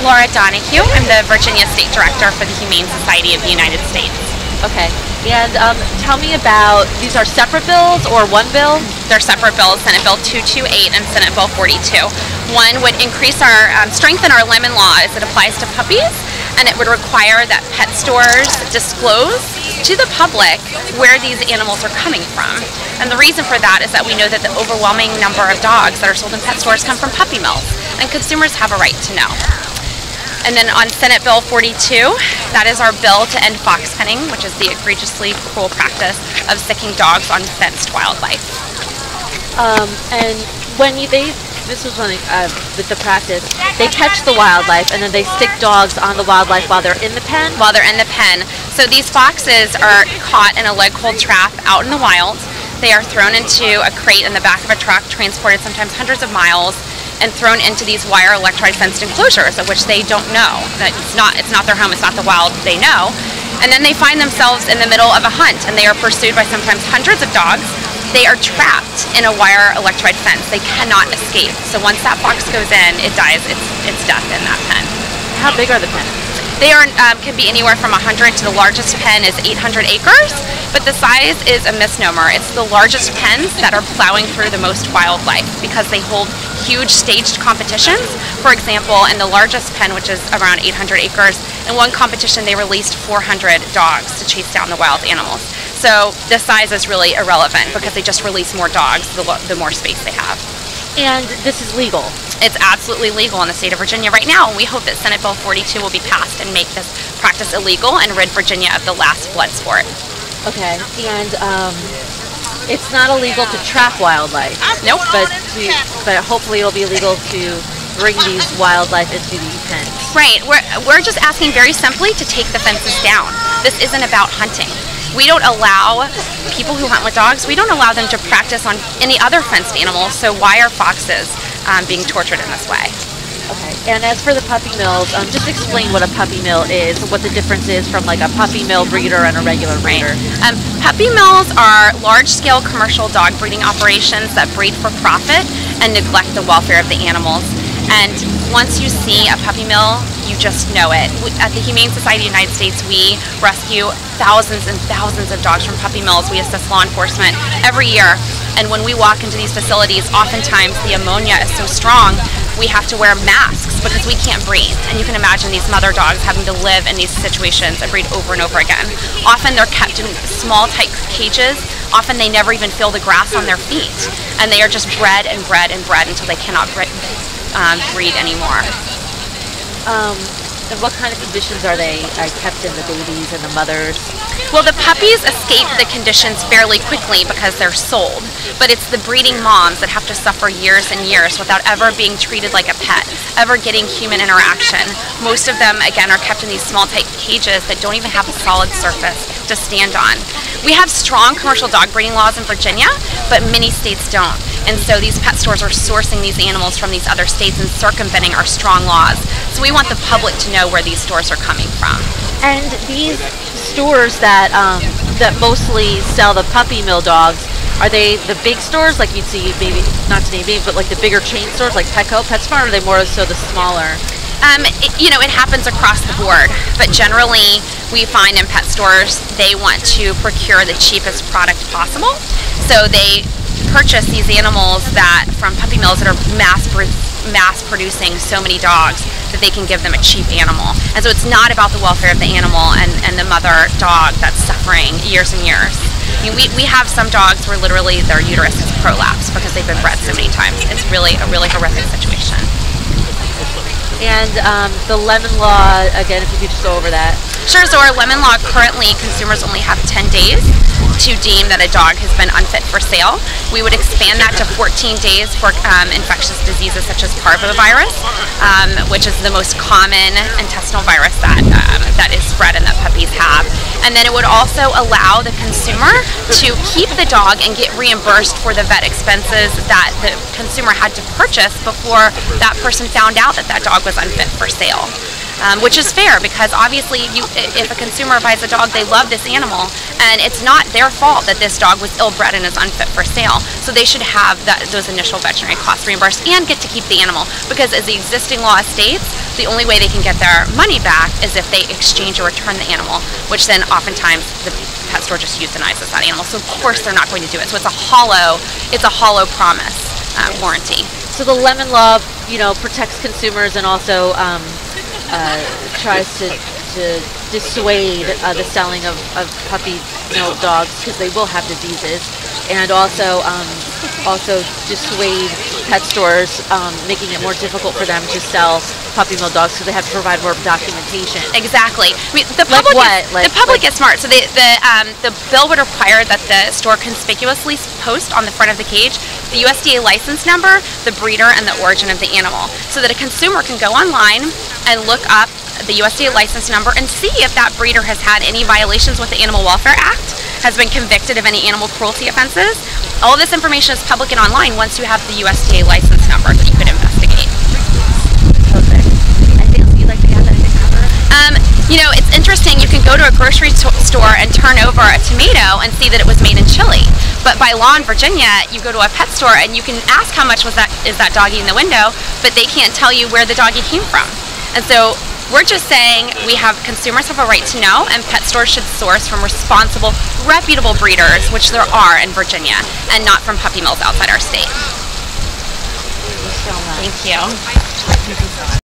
Donahue. I'm the Virginia State Director for the Humane Society of the United States. Okay. And tell me about, these are separate bills or one bill? They're separate bills, Senate Bill 228 and Senate Bill 42. One would increase our, strengthen our lemon law as it applies to puppies, and it would require that pet stores disclose to the public where these animals are coming from. And the reason for that is that we know that the overwhelming number of dogs that are sold in pet stores come from puppy mills, and consumers have a right to know. And then on Senate Bill 42, that is our bill to end fox penning, which is the egregiously cruel practice of sticking dogs on fenced wildlife. And when this was one with the practice, they catch the wildlife and then they stick dogs on the wildlife while they're in the pen? While they're in the pen. So these foxes are caught in a leg-hold trap out in the wild. They are thrown into a crate in the back of a truck, transported sometimes hundreds of miles, and thrown into these wire electrode fenced enclosures, of which they don't know. That it's not their home, it's not the wild they know. And then they find themselves in the middle of a hunt, and they are pursued by sometimes hundreds of dogs. They are trapped in a wire electrode fence. They cannot escape. So once that fox goes in, it dies. It's death in that pen. How big are the pens? They are can be anywhere from 100 to the largest pen is 800 acres, but the size is a misnomer. It's the largest pens that are plowing through the most wildlife because they hold huge staged competitions. For example, in the largest pen, which is around 800 acres, in one competition they released 400 dogs to chase down the wild animals. So the size is really irrelevant because they just release more dogs the more space they have. And this is legal? It's absolutely legal in the state of Virginia right now, and we hope that Senate Bill 42 will be passed and make this practice illegal and rid Virginia of the last blood sport. Okay, and it's not illegal to trap wildlife. Nope. But hopefully it'll be illegal to bring these wildlife into these pens. Right. We're just asking very simply to take the fences down. This isn't about hunting. We don't allow people who hunt with dogs, we don't allow them to practice on any other fenced animals, so why are foxes being tortured in this way? Okay, and as for the puppy mills, just explain what a puppy mill is, what the difference is from like a puppy mill breeder and a regular breeder. Right. Puppy mills are large-scale commercial dog breeding operations that breed for profit and neglect the welfare of the animals. And once you see a puppy mill, you just know it. At the Humane Society of the United States, we rescue thousands and thousands of dogs from puppy mills. We assist law enforcement every year. And when we walk into these facilities, oftentimes the ammonia is so strong, we have to wear masks because we can't breathe. And you can imagine these mother dogs having to live in these situations and breed over and over again. Often they're kept in small, tight cages. Often they never even feel the grass on their feet. And they are just bred and bred and bred until they cannot breed anymore. And what kind of conditions are they kept in, the babies and the mothers? Well, the puppies escape the conditions fairly quickly because they're sold, but it's the breeding moms that have to suffer years and years without ever being treated like a pet, ever getting human interaction. Most of them, again, are kept in these small, tight cages that don't even have a solid surface to stand on. We have strong commercial dog breeding laws in Virginia, but many states don't. And so these pet stores are sourcing these animals from these other states and circumventing our strong laws. So we want the public to know where these stores are coming from. And these stores that mostly sell the puppy mill dogs, are they the big stores like you'd see, maybe not to name names, but like the bigger chain stores like Petco, PetSmart, or are they more so the smaller? It happens across the board, but generally we find in pet stores they want to procure the cheapest product possible. So they purchase these animals from puppy mills that are mass producing so many dogs that they can give them a cheap animal. And so it's not about the welfare of the animal and the mother dog that's suffering years and years. I mean, we have some dogs where literally their uterus has prolapsed because they've been bred so many times. It's really a really horrific situation. And the lemon law, again, if you could just go over that. Sure, so our lemon law currently, consumers only have 10 days to deem that a dog has been unfit for sale. We would expand that to 14 days for infectious diseases such as parvovirus, which is the most common intestinal virus that is spread and that puppies have. And then it would also allow the consumer to keep the dog and get reimbursed for the vet expenses that the consumer had to purchase before that person found out that that dog was unfit for sale. which is fair because obviously if a consumer buys a dog, they love this animal, and it's not their fault that this dog was ill-bred and is unfit for sale. So they should have those initial veterinary costs reimbursed and get to keep the animal, because as the existing law states, the only way they can get their money back is if they exchange or return the animal, which then oftentimes the pet store just euthanizes that animal. So of course they're not going to do it. So it's a hollow promise warranty. So the lemon law, protects consumers and also tries to dissuade the selling of puppy mill dogs, because they will have diseases, and also dissuade pet stores, making it more difficult for them to sell puppy mill dogs because they have to provide more documentation. Exactly. I mean, the public is smart. So the bill would require that the store conspicuously post on the front of the cage the USDA license number, the breeder, and the origin of the animal, so that a consumer can go online and look up the USDA license number and see if that breeder has had any violations with the Animal Welfare Act, has been convicted of any animal cruelty offenses. All of this information is public and online once you have the USDA license number that you could investigate. Perfect. Anything else you'd like to add that I didn't cover? It's interesting. You can go to a grocery store and turn over a tomato and see that it was made in Chile. But by law in Virginia, you go to a pet store and you can ask how much is that doggy in the window, but they can't tell you where the doggy came from. And so we're just saying consumers have a right to know, and pet stores should source from responsible, reputable breeders, which there are in Virginia, and not from puppy mills outside our state. Thank you so much. Thank you.